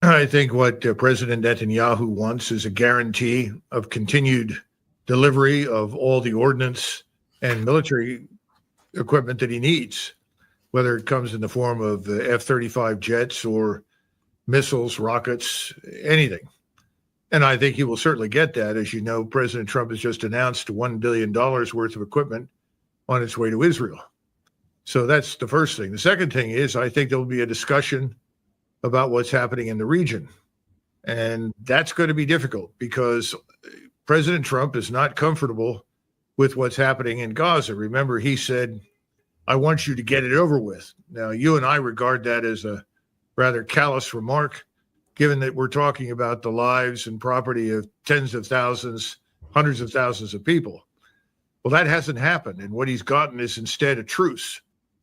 I think what President Netanyahu wants is a guarantee of continued delivery of all the ordnance and military equipment that he needs, whether it comes in the form of F-35 jets or missiles, rockets, anything. And I think he will certainly get that. As you know, President Trump has just announced $1 billion worth of equipment on its way to Israel. So that's the first thing. The second thing is I think there will be a discussion about what's happening in the region. And that's going to be difficult because President Trump is not comfortable with what's happening in Gaza. Remember, he said, I want you to get it over with. Now, you and I regard that as a rather callous remark, given that we're talking about the lives and property of tens of thousands, hundreds of thousands of people. Well, that hasn't happened. And what he's gotten is instead a truce.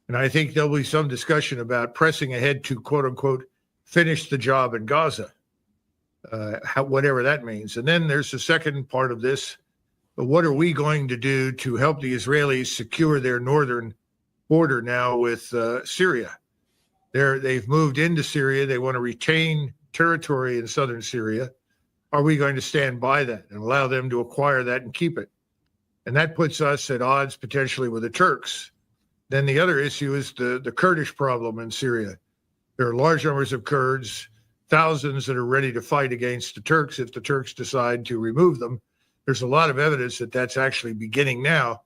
And I think there'll be some discussion about pressing ahead to, quote unquote, finish the job in Gaza, whatever that means. And then there's the second part of this. But what are we going to do to help the Israelis secure their northern border now with Syria? They've moved into Syria. They want to retain territory in southern Syria. Are we going to stand by that and allow them to acquire that and keep it? And that puts us at odds potentially with the Turks. Then the other issue is the Kurdish problem in Syria. There are large numbers of Kurds, thousands that are ready to fight against the Turks if the Turks decide to remove them. There's a lot of evidence that that's actually beginning now.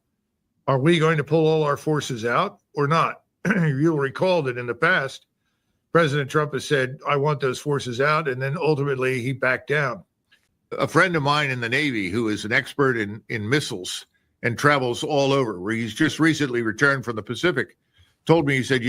Are we going to pull all our forces out or not? You'll recall that in the past, President Trump has said, I want those forces out, and then ultimately he backed down. A friend of mine in the Navy who is an expert in missiles and travels all over, where he's just recently returned from the Pacific, told me, he said,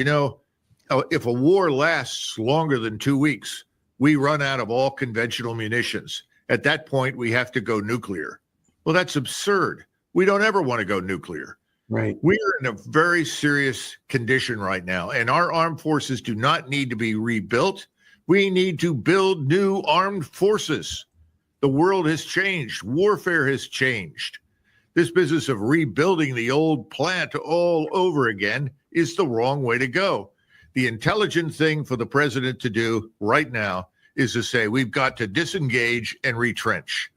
if a war lasts longer than 2 weeks, we run out of all conventional munitions. At that point, we have to go nuclear. Well, that's absurd. We don't ever want to go nuclear. Right. We're in a very serious condition right now, and our armed forces do not need to be rebuilt. We need to build new armed forces. The world has changed. Warfare has changed. This business of rebuilding the old plant all over again is the wrong way to go. The intelligent thing for the president to do right now is to say, we've got to disengage and retrench.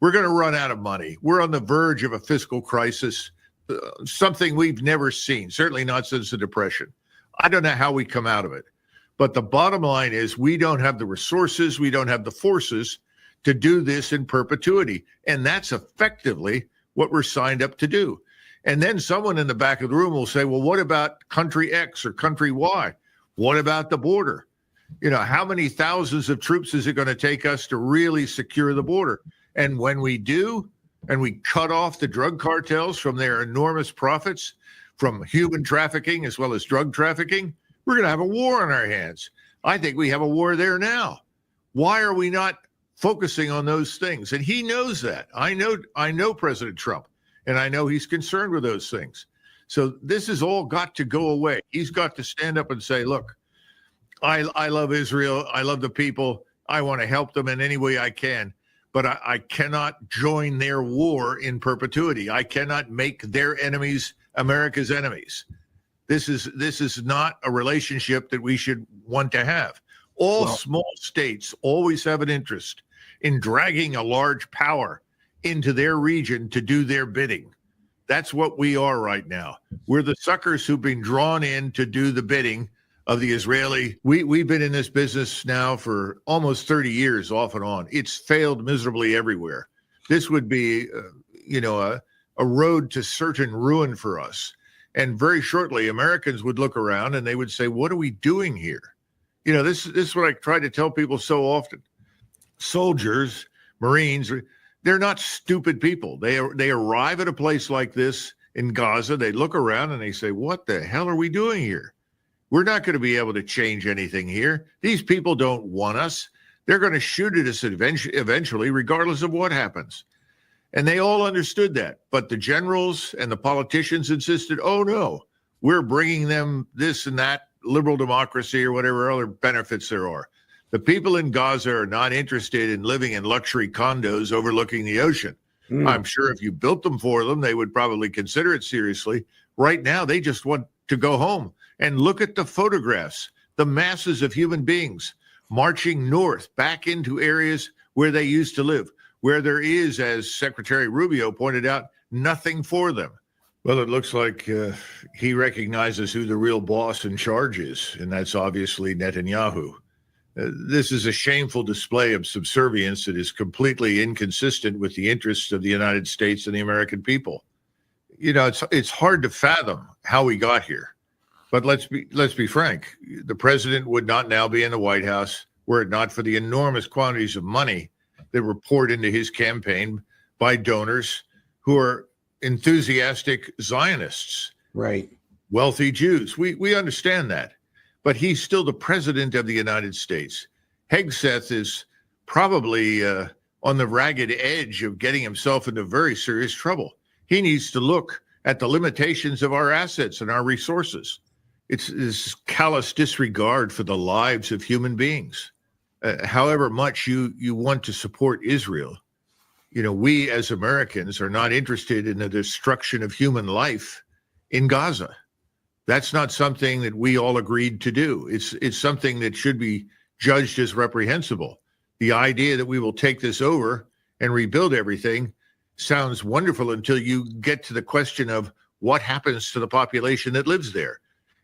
We're going to run out of money. We're on the verge of a fiscal crisis, something we've never seen, certainly not since the Depression. I don't know how we come out of it. But the bottom line is we don't have the resources, we don't have the forces to do this in perpetuity. And that's effectively what we're signed up to do. And then someone in the back of the room will say, well, what about country X or country Y? What about the border? How many thousands of troops is it going to take us to really secure the border? And when we do, and we cut off the drug cartels from their enormous profits from human trafficking as well as drug trafficking, we're going to have a war on our hands. I think we have a war there now. Why are we not focusing on those things? And he knows that. I know President Trump, and I know he's concerned with those things. So this has all got to go away. He's got to stand up and say, look, I love Israel. I love the people. I want to help them in any way I can. But I cannot join their war in perpetuity. I cannot make their enemies America's enemies. This is not a relationship that we should want to have. Small states always have an interest in dragging a large power into their region to do their bidding. That's what we are right now. We're the suckers who've been drawn in to do the bidding of the Israeli. We've been in this business now for almost 30 years, off and on. It's failed miserably everywhere. This would be, a road to certain ruin for us. And very shortly, Americans would look around and they would say, what are we doing here? This is what I try to tell people so often. Soldiers, Marines, they're not stupid people. They arrive at a place like this in Gaza. They look around and they say, what the hell are we doing here? We're not going to be able to change anything here. These people don't want us. They're going to shoot at us eventually, regardless of what happens. And they all understood that. But the generals and the politicians insisted, oh, no, we're bringing them this and that liberal democracy or whatever other benefits there are. The people in Gaza are not interested in living in luxury condos overlooking the ocean. I'm sure if you built them for them, they would probably consider it seriously. Right now, they just want to go home. And look at the photographs, the masses of human beings marching north back into areas where they used to live, where there is, as Secretary Rubio pointed out, nothing for them. Well, it looks like he recognizes who the real boss in charge is, and that's obviously Netanyahu. This is a shameful display of subservience that is completely inconsistent with the interests of the United States and the American people. You know, it's hard to fathom how we got here. But let's be frank. The president would not now be in the White House were it not for the enormous quantities of money that were poured into his campaign by donors who are enthusiastic Zionists, right? Wealthy Jews. We understand that. But he's still the president of the United States. Hegseth is probably on the ragged edge of getting himself into very serious trouble. He needs to look at the limitations of our assets and our resources. It's this callous disregard for the lives of human beings. However much you want to support Israel, you know, we as Americans are not interested in the destruction of human life in Gaza. That's not something that we all agreed to do. It's something that should be judged as reprehensible. The idea that we will take this over and rebuild everything sounds wonderful until you get to the question of what happens to the population that lives there.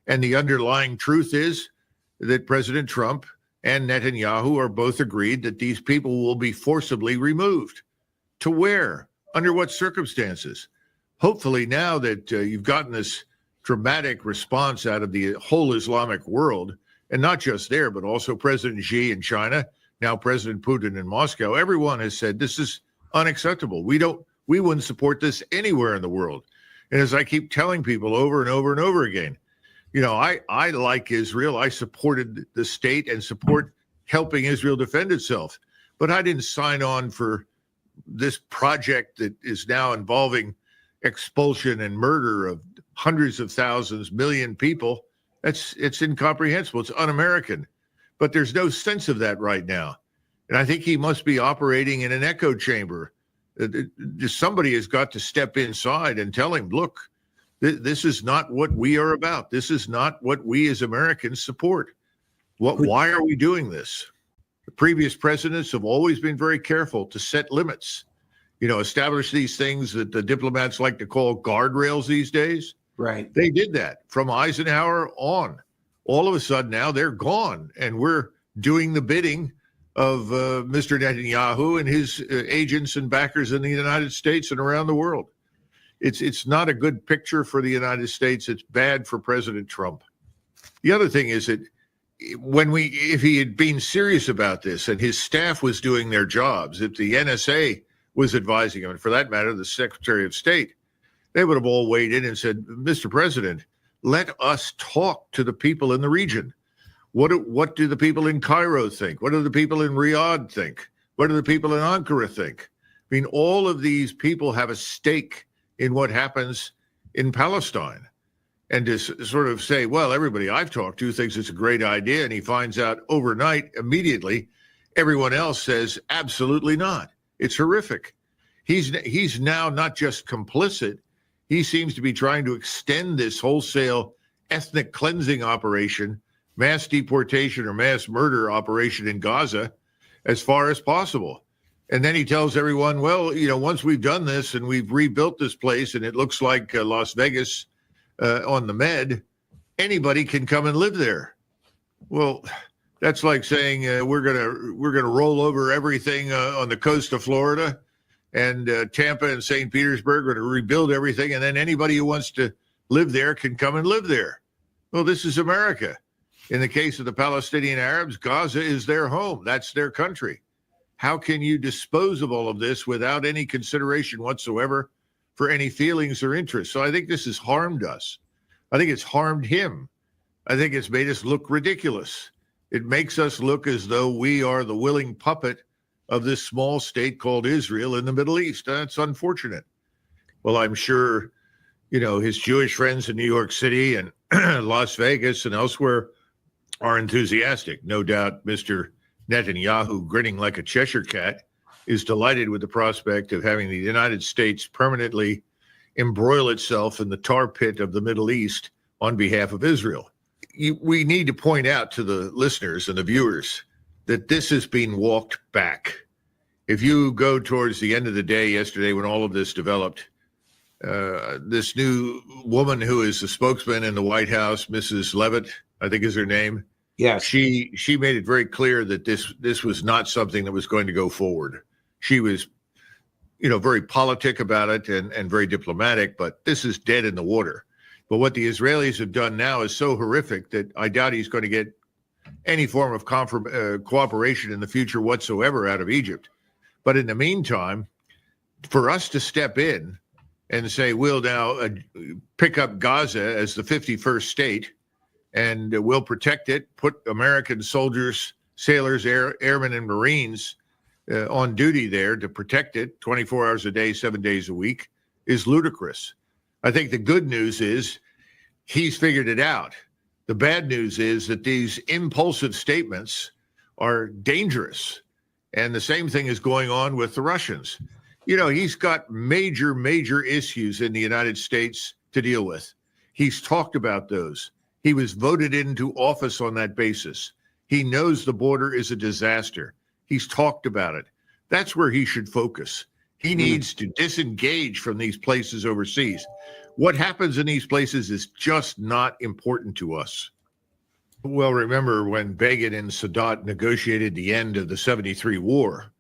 And the underlying truth is that President Trump and Netanyahu are both agreed that these people will be forcibly removed. To where? Under what circumstances? Hopefully now that you've gotten this dramatic response out of the whole Islamic world, and not just there, but also President Xi in China, now President Putin in Moscow, everyone has said this is unacceptable. We wouldn't support this anywhere in the world. And as I keep telling people over and over and over again, you know, I like Israel. I supported the state and support helping Israel defend itself. But I didn't sign on for this project that is now involving expulsion and murder of hundreds of thousands, million people. It's incomprehensible. It's un-American. But there's no sense of that right now. And I think he must be operating in an echo chamber. Somebody has got to step inside and tell him, look, this is not what we are about. This is not what we as Americans support. Why are we doing this? The previous presidents have always been very careful to set limits, you know, establish these things that the diplomats like to call guardrails these days. Right. They did that from Eisenhower on. All of a sudden now they're gone, and we're doing the bidding of Mr. Netanyahu and his agents and backers in the United States and around the world. It's not a good picture for the United States. It's bad for President Trump. The other thing is that if he had been serious about this and his staff was doing their jobs, if the NSA was advising him, and for that matter, the Secretary of State, they would have all weighed in and said, Mr. President, let us talk to the people in the region. What do the people in Cairo think? What do the people in Riyadh think? What do the people in Ankara think? I mean, all of these people have a stake in what happens in Palestine. And to sort of say, well, everybody I've talked to thinks it's a great idea, and he finds out overnight, immediately, everyone else says, absolutely not. It's horrific. He's now not just complicit, he seems to be trying to extend this wholesale ethnic cleansing operation, mass deportation or mass murder operation in Gaza as far as possible. And then he tells everyone, well, you know, once we've done this and we've rebuilt this place and it looks like Las Vegas on the Med, anybody can come and live there. Well, that's like saying we're gonna roll over everything on the coast of Florida, and Tampa and St. Petersburg are going to rebuild everything, and then anybody who wants to live there can come and live there. Well, this is America. In the case of the Palestinian Arabs, Gaza is their home. That's their country. How can you dispose of all of this without any consideration whatsoever for any feelings or interests? So I think this has harmed us. I think it's harmed him. I think it's made us look ridiculous. It makes us look as though we are the willing puppet of this small state called Israel in the Middle East. That's unfortunate. Well, I'm sure, you know, his Jewish friends in New York City and Las Vegas and elsewhere are enthusiastic. No doubt Mr. Netanyahu, grinning like a Cheshire cat, is delighted with the prospect of having the United States permanently embroil itself in the tar pit of the Middle East on behalf of Israel. We need to point out to the listeners and the viewers that this has been walked back. If you go towards the end of the day yesterday when all of this developed, this new woman who is the spokesman in the White House, Mrs. Leavitt, I think is her name. Yes. She made it very clear that this was not something that was going to go forward. She was, very politic about it and very diplomatic, but this is dead in the water. But what the Israelis have done now is so horrific that I doubt he's going to get any form of cooperation in the future whatsoever out of Egypt. But in the meantime, for us to step in and say, we'll now pick up Gaza as the 51st state and we'll protect it, put American soldiers, sailors, airmen, and Marines on duty there to protect it 24 hours a day, 7 days a week, is ludicrous. I think the good news is he's figured it out. The bad news is that these impulsive statements are dangerous. And the same thing is going on with the Russians. He's got major issues in the United States to deal with. He's talked about those. He was voted into office on that basis. He knows the border is a disaster. He's talked about it. That's where he should focus. He needs to disengage from these places overseas. What happens in these places is just not important to us. Well, remember when Begin and Sadat negotiated the end of the 73 war,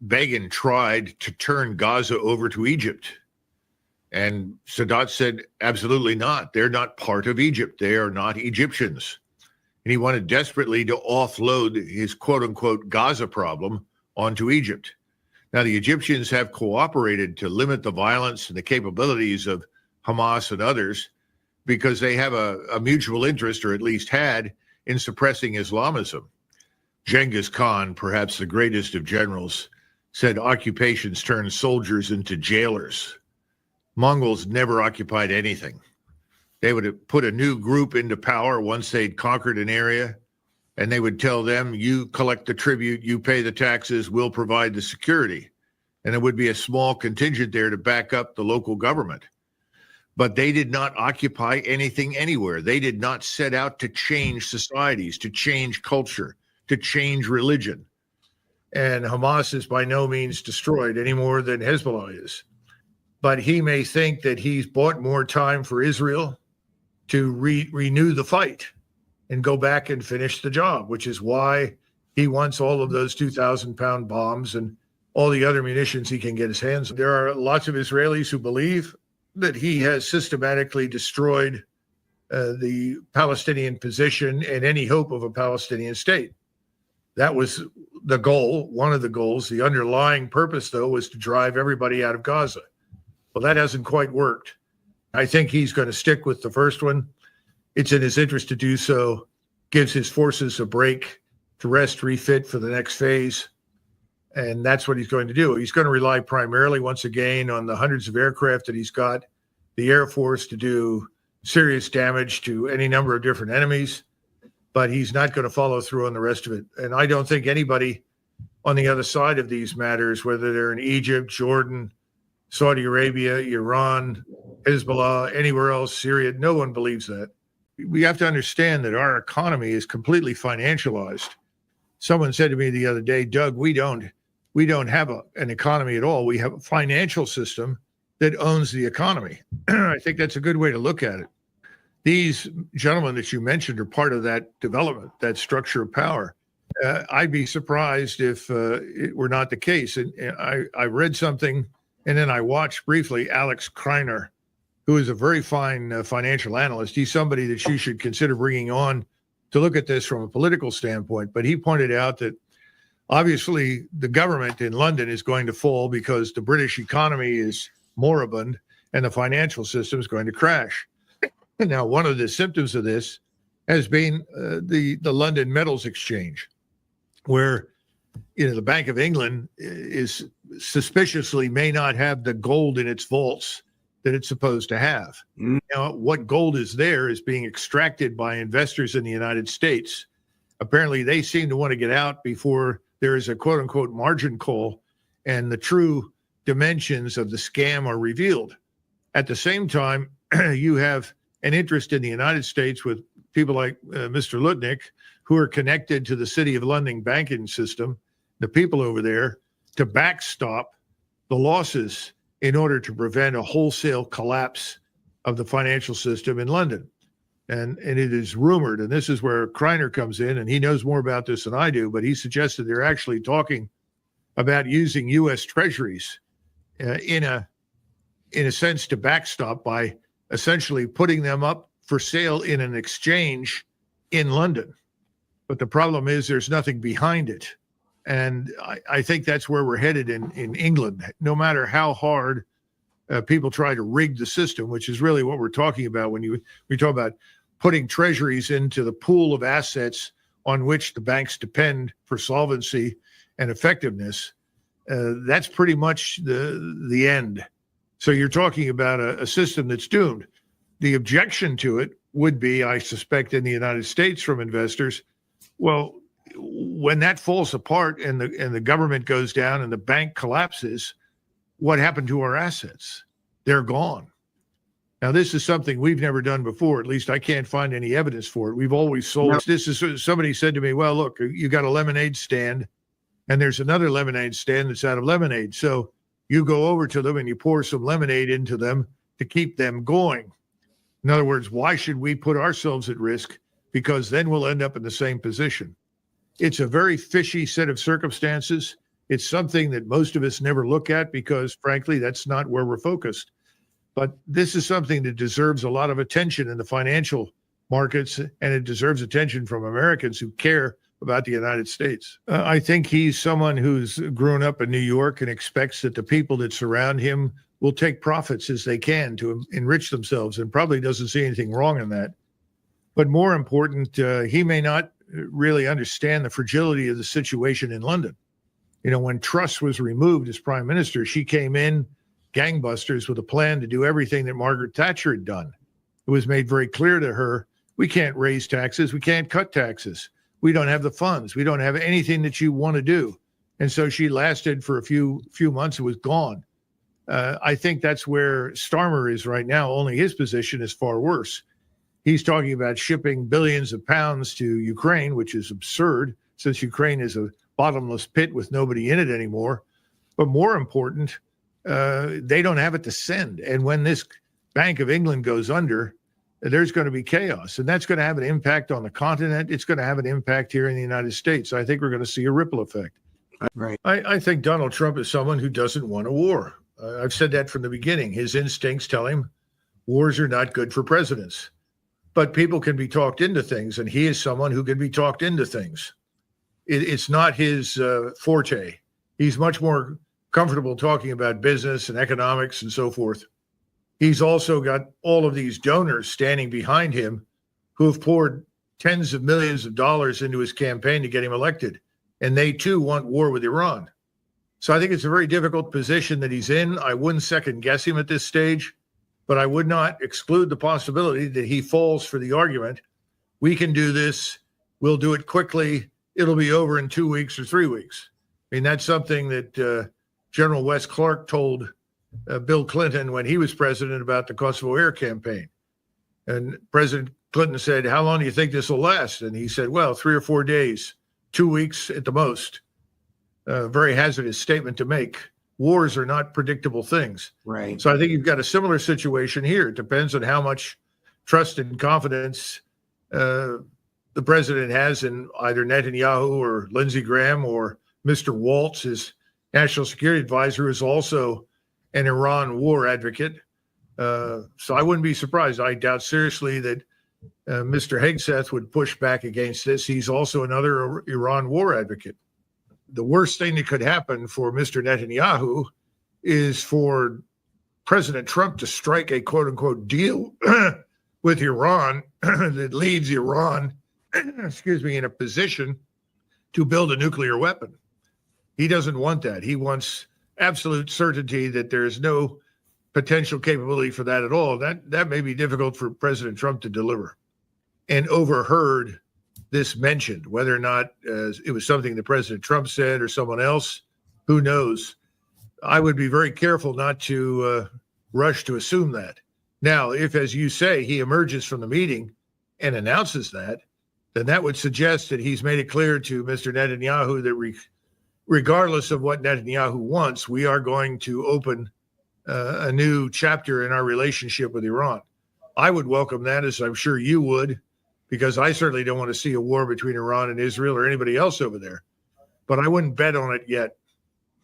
Begin tried to turn Gaza over to Egypt. And Sadat said, absolutely not. They're not part of Egypt. They are not Egyptians. And he wanted desperately to offload his quote unquote Gaza problem onto Egypt. Now, the Egyptians have cooperated to limit the violence and the capabilities of Hamas and others because they have a mutual interest, or at least had, in suppressing Islamism. Genghis Khan, perhaps the greatest of generals, said occupations turn soldiers into jailers. Mongols never occupied anything. They would have put a new group into power once they'd conquered an area, and they would tell them, you collect the tribute, you pay the taxes, we'll provide the security. And there would be a small contingent there to back up the local government. But they did not occupy anything anywhere. They did not set out to change societies, to change culture, to change religion. And Hamas is by no means destroyed any more than Hezbollah is. But he may think that he's bought more time for Israel to renew the fight and go back and finish the job, which is why he wants all of those 2,000-pound bombs and all the other munitions he can get his hands on. There are lots of Israelis who believe that he has systematically destroyed the Palestinian position and any hope of a Palestinian state. That was the goal, one of the goals. The underlying purpose, though, was to drive everybody out of Gaza. Well, that hasn't quite worked. I think he's going to stick with the first one. It's in his interest to do so, gives his forces a break to rest, refit for the next phase. And that's what he's going to do. He's going to rely primarily, once again, on the hundreds of aircraft that he's got, the Air Force, to do serious damage to any number of different enemies. But he's not going to follow through on the rest of it. And I don't think anybody on the other side of these matters, whether they're in Egypt, Jordan, Saudi Arabia, Iran, Hezbollah, anywhere else, Syria, no one believes that. We have to understand that our economy is completely financialized. Someone said to me the other day, Doug, we don't have an economy at all. We have a financial system that owns the economy. I think that's a good way to look at it. These gentlemen that you mentioned are part of that development, that structure of power. I'd be surprised if it were not the case. And I read something, and then I watched briefly Alex Kreiner, who is a very fine financial analyst. He's somebody that you should consider bringing on to look at this from a political standpoint. But he pointed out that obviously the government in London is going to fall because the British economy is moribund and the financial system is going to crash. Now, one of the symptoms of this has been the London Metals Exchange, where the Bank of England is suspiciously may not have the gold in its vaults that it's supposed to have. Now, what gold is there is being extracted by investors in the United States. Apparently, they seem to want to get out before there is a quote unquote margin call and the true dimensions of the scam are revealed. At the same time, you have an interest in the United States with people like Mr. Lutnick, who are connected to the City of London banking system, the people over there, to backstop the losses in order to prevent a wholesale collapse of the financial system in London. And it is rumored, and this is where Kreiner comes in, and he knows more about this than I do, but he suggested they're actually talking about using U.S. treasuries in a sense to backstop by essentially putting them up for sale in an exchange in London. But the problem is there's nothing behind it. And I think that's where we're headed in England. No matter how hard people try to rig the system, which is really what we're talking about when we talk about putting treasuries into the pool of assets on which the banks depend for solvency and effectiveness, that's pretty much the end. So you're talking about a system that's doomed. The objection to it would be, I suspect, in the United States from investors, well, when that falls apart and the government goes down and the bank collapses, what happened to our assets? They're gone. Now, this is something we've never done before. At least I can't find any evidence for it. We've always sold. No. This is somebody said to me, well, look, you got a lemonade stand and there's another lemonade stand that's out of lemonade. So you go over to them and you pour some lemonade into them to keep them going. In other words, why should we put ourselves at risk? Because then we'll end up in the same position. It's a very fishy set of circumstances. It's something that most of us never look at because, frankly, that's not where we're focused. But this is something that deserves a lot of attention in the financial markets, and it deserves attention from Americans who care about the United States. I think he's someone who's grown up in New York and expects that the people that surround him will take profits as they can to enrich themselves, and probably doesn't see anything wrong in that. But more important, he may not really understand the fragility of the situation in London. You know, when Truss was removed as prime minister, she came in gangbusters with a plan to do everything that Margaret Thatcher had done. It was made very clear to her, we can't raise taxes, we can't cut taxes. We don't have the funds. We don't have anything that you want to do. And so she lasted for a few months and was gone. I think that's where Starmer is right now, only his position is far worse. He's talking about shipping billions of pounds to Ukraine, which is absurd since Ukraine is a bottomless pit with nobody in it anymore. But more important, they don't have it to send. And when this Bank of England goes under, there's going to be chaos. And that's going to have an impact on the continent. It's going to have an impact here in the United States. I think we're going to see a ripple effect. Right. I think Donald Trump is someone who doesn't want a war. I've said that from the beginning. His instincts tell him wars are not good for presidents. But people can be talked into things, and he is someone who can be talked into things. It's not his forte. He's much more comfortable talking about business and economics and so forth. He's also got all of these donors standing behind him who have poured tens of millions of dollars into his campaign to get him elected. And they, too, want war with Iran. So I think it's a very difficult position that he's in. I wouldn't second guess him at this stage, but I would not exclude the possibility that he falls for the argument. We can do this. We'll do it quickly. It'll be over in 2 weeks or 3 weeks. I mean, that's something that General Wes Clark told Bill Clinton when he was president about the Kosovo Air campaign. And President Clinton said, how long do you think this will last? And he said, well, 3 or 4 days, 2 weeks at the most. Very hazardous statement to make. Wars are not predictable things. Right. So I think you've got a similar situation here. It depends on how much trust and confidence the president has in either Netanyahu or Lindsey Graham or Mr. Waltz, his national security advisor, who is also an Iran war advocate. So I wouldn't be surprised. I doubt seriously that Mr. Hegseth would push back against this. He's also another Iran war advocate. The worst thing that could happen for Mr. Netanyahu is for President Trump to strike a quote unquote deal with Iran that leaves Iran, in a position to build a nuclear weapon. He doesn't want that. He wants absolute certainty that there's no potential capability for that at all. That may be difficult for President Trump to deliver. And overheard this mentioned, whether or not it was something that President Trump said or someone else, who knows? I would be very careful not to rush to assume that. Now, if, as you say, he emerges from the meeting and announces that, then that would suggest that he's made it clear to Mr. Netanyahu that regardless of what Netanyahu wants, we are going to open a new chapter in our relationship with Iran. I would welcome that, as I'm sure you would, because I certainly don't want to see a war between Iran and Israel or anybody else over there. But I wouldn't bet on it yet.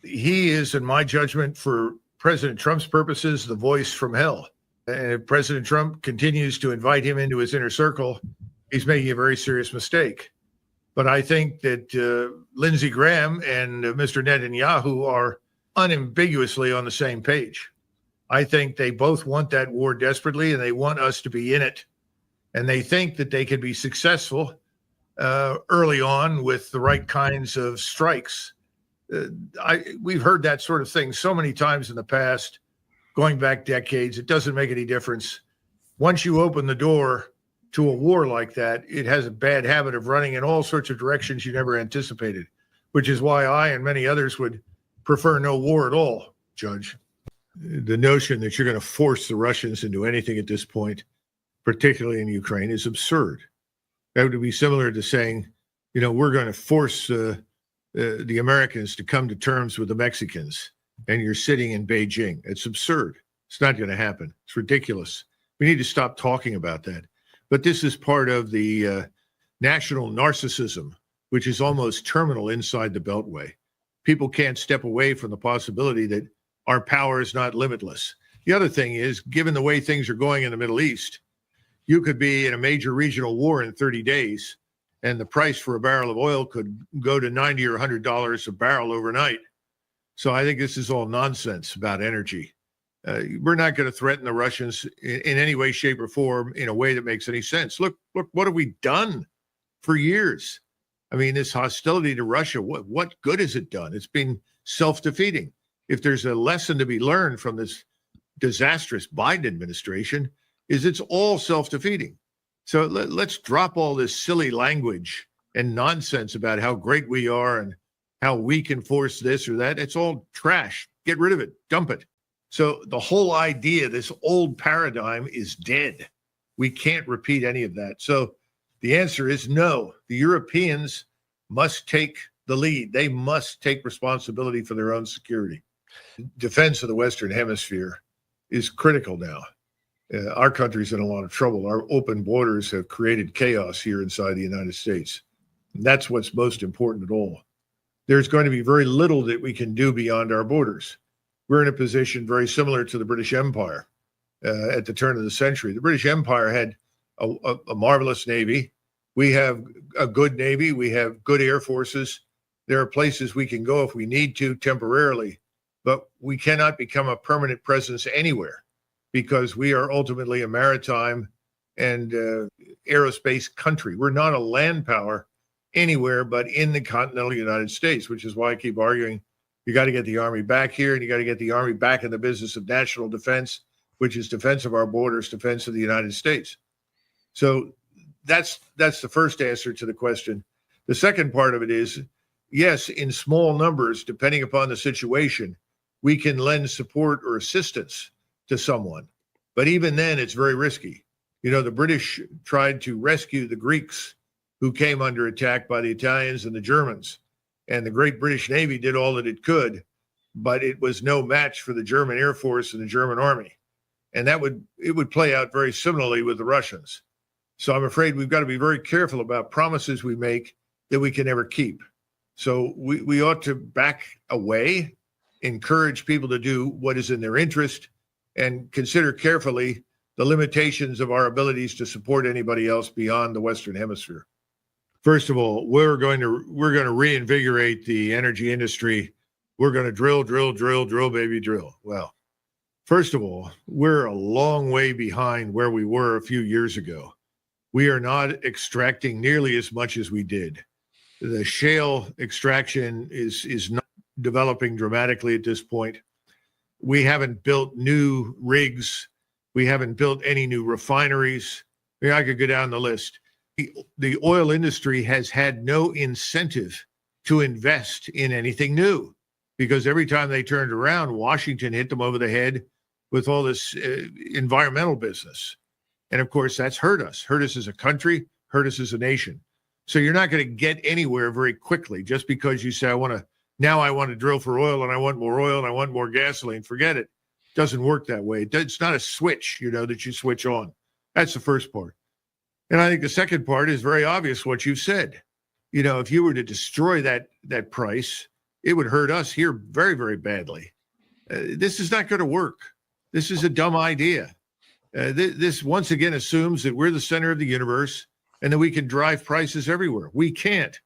He is, in my judgment, for President Trump's purposes, the voice from hell. And if President Trump continues to invite him into his inner circle, he's making a very serious mistake. But I think that Lindsey Graham and Mr. Netanyahu are unambiguously on the same page. I think they both want that war desperately, and they want us to be in it. And they think that they can be successful early on with the right kinds of strikes. We've heard that sort of thing so many times in the past, going back decades. It doesn't make any difference. Once you open the door to a war like that, it has a bad habit of running in all sorts of directions you never anticipated, which is why I and many others would prefer no war at all, Judge. The notion that you're going to force the Russians into anything at this point, particularly in Ukraine, is absurd. That would be similar to saying, we're going to force the Americans to come to terms with the Mexicans, and you're sitting in Beijing. It's absurd. It's not going to happen. It's ridiculous. We need to stop talking about that. But this is part of the national narcissism, which is almost terminal inside the Beltway. People can't step away from the possibility that our power is not limitless. The other thing is, given the way things are going in the Middle East, you could be in a major regional war in 30 days, and the price for a barrel of oil could go to $90 or $100 a barrel overnight. So I think this is all nonsense about energy. We're not going to threaten the Russians in any way, shape, or form in a way that makes any sense. Look, what have we done for years? I mean, this hostility to Russia, what good has it done? It's been self-defeating. If there's a lesson to be learned from this disastrous Biden administration, is it's all self-defeating. So let's drop all this silly language and nonsense about how great we are and how we can force this or that. It's all trash. Get rid of it. Dump it. So the whole idea, this old paradigm, is dead. We can't repeat any of that. So the answer is no. The Europeans must take the lead. They must take responsibility for their own security. Defense of the Western Hemisphere is critical now. Our country's in a lot of trouble. Our open borders have created chaos here inside the United States. And that's what's most important at all. There's going to be very little that we can do beyond our borders. We're in a position very similar to the British Empire at the turn of the century. The British Empire had a marvelous navy. We have a good navy. We have good air forces. There are places we can go if we need to temporarily, but we cannot become a permanent presence anywhere because we are ultimately a maritime and aerospace country. We're not a land power anywhere but in the continental United States, which is why I keep arguing you got to get the Army back here, and you got to get the Army back in the business of national defense, which is defense of our borders, defense of the United States. So that's the first answer to the question. The second part of it is, yes, in small numbers, depending upon the situation, we can lend support or assistance to someone. But even then, it's very risky. The British tried to rescue the Greeks who came under attack by the Italians and the Germans. And the great British Navy did all that it could, but it was no match for the German Air Force and the German Army. And it would play out very similarly with the Russians. So I'm afraid we've got to be very careful about promises we make that we can never keep. So we ought to back away, encourage people to do what is in their interest, and consider carefully the limitations of our abilities to support anybody else beyond the Western Hemisphere. First of all, we're going to reinvigorate the energy industry. We're going to drill, baby, drill. Well, first of all, we're a long way behind where we were a few years ago. We are not extracting nearly as much as we did. The shale extraction is not developing dramatically at this point. We haven't built new rigs. We haven't built any new refineries. I could go down the list. The oil industry has had no incentive to invest in anything new because every time they turned around, Washington hit them over the head with all this environmental business. And of course, that's hurt us as a country, hurt us as a nation. So you're not going to get anywhere very quickly just because you say, I want to drill for oil and I want more oil and I want more gasoline. Forget it. It doesn't work that way. It's not a switch, that you switch on. That's the first part. And I think the second part is very obvious what you've said. If you were to destroy that price, it would hurt us here very, very badly. This is not going to work. This is a dumb idea. This once again assumes that we're the center of the universe and that we can drive prices everywhere. We can't.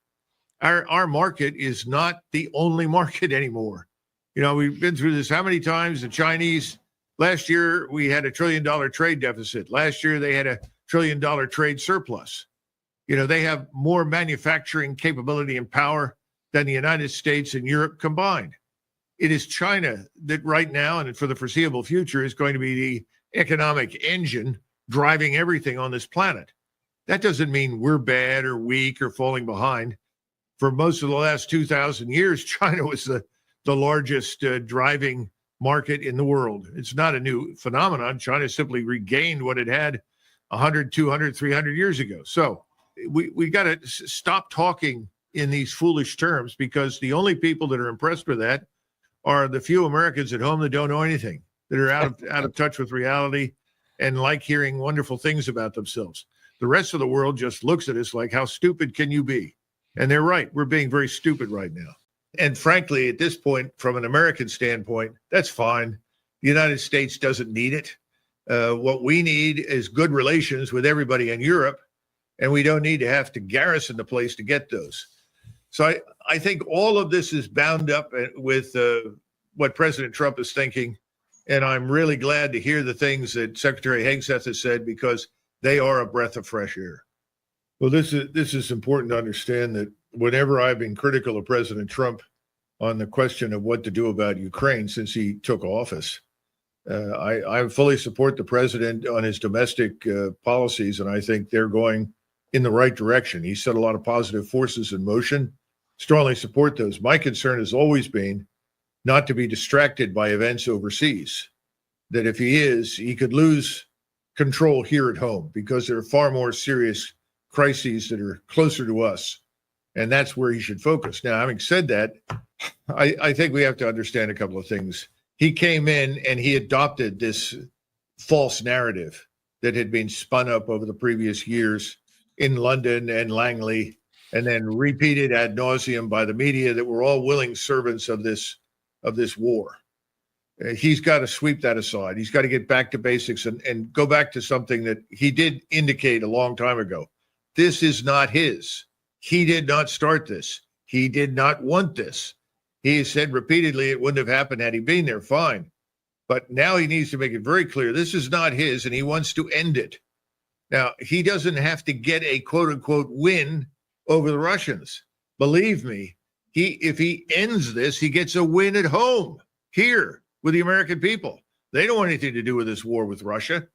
Our market is not the only market anymore. We've been through this how many times? The Chinese, last year we had $1 trillion trade deficit. Last year they had $1 trillion trade surplus. They have more manufacturing capability and power than the United States and Europe combined. It is China that right now and for the foreseeable future is going to be the economic engine driving everything on this planet. That doesn't mean we're bad or weak or falling behind. For most of the last 2,000 years, China was the largest driving market in the world. It's not a new phenomenon. China simply regained what it had 100, 200, 300 years ago. So we got to stop talking in these foolish terms, because the only people that are impressed with that are the few Americans at home that don't know anything, that are out of touch with reality and like hearing wonderful things about themselves. The rest of the world just looks at us like, how stupid can you be? And they're right. We're being very stupid right now. And frankly, at this point, from an American standpoint, that's fine. The United States doesn't need it. What we need is good relations with everybody in Europe, and we don't need to have to garrison the place to get those. So I think all of this is bound up with what President Trump is thinking. And I'm really glad to hear the things that Secretary Hegseth has said, because they are a breath of fresh air. Well, this is important to understand that whenever I've been critical of President Trump on the question of what to do about Ukraine since he took office, I fully support the president on his domestic policies, and I think they're going in the right direction. He set a lot of positive forces in motion. Strongly support those. My concern has always been not to be distracted by events overseas, that if he could lose control here at home, because there are far more serious crises that are closer to us, and that's where he should focus. Now, having said that, I think we have to understand a couple of things. He came in and he adopted this false narrative that had been spun up over the previous years in London and Langley, and then repeated ad nauseum by the media, that we're all willing servants of this war. He's got to sweep that aside. He's got to get back to basics and go back to something that he did indicate a long time ago. This is not his. He did not start this. He did not want this. He said repeatedly it wouldn't have happened had he been there, fine. But now he needs to make it very clear this is not his, and he wants to end it. Now, he doesn't have to get a quote-unquote win over the Russians. Believe me, if he ends this, he gets a win at home, here, with the American people. They don't want anything to do with this war with Russia,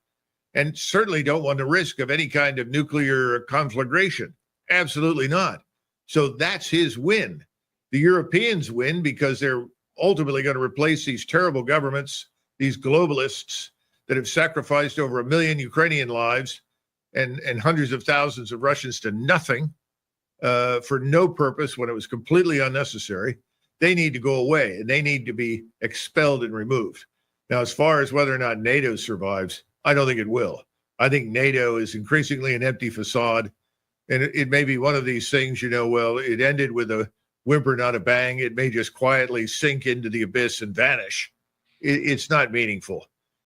and certainly don't want the risk of any kind of nuclear conflagration. Absolutely not. So that's his win. The Europeans win because they're ultimately going to replace these terrible governments, these globalists that have sacrificed over 1 million Ukrainian lives and hundreds of thousands of Russians to nothing for no purpose when it was completely unnecessary. They need to go away, and they need to be expelled and removed. Now, as far as whether or not NATO survives, I don't think it will. I think NATO is increasingly an empty facade, and it may be one of these things, well, it ended with a whimper, not a bang. It may just quietly sink into the abyss and vanish. It's not meaningful.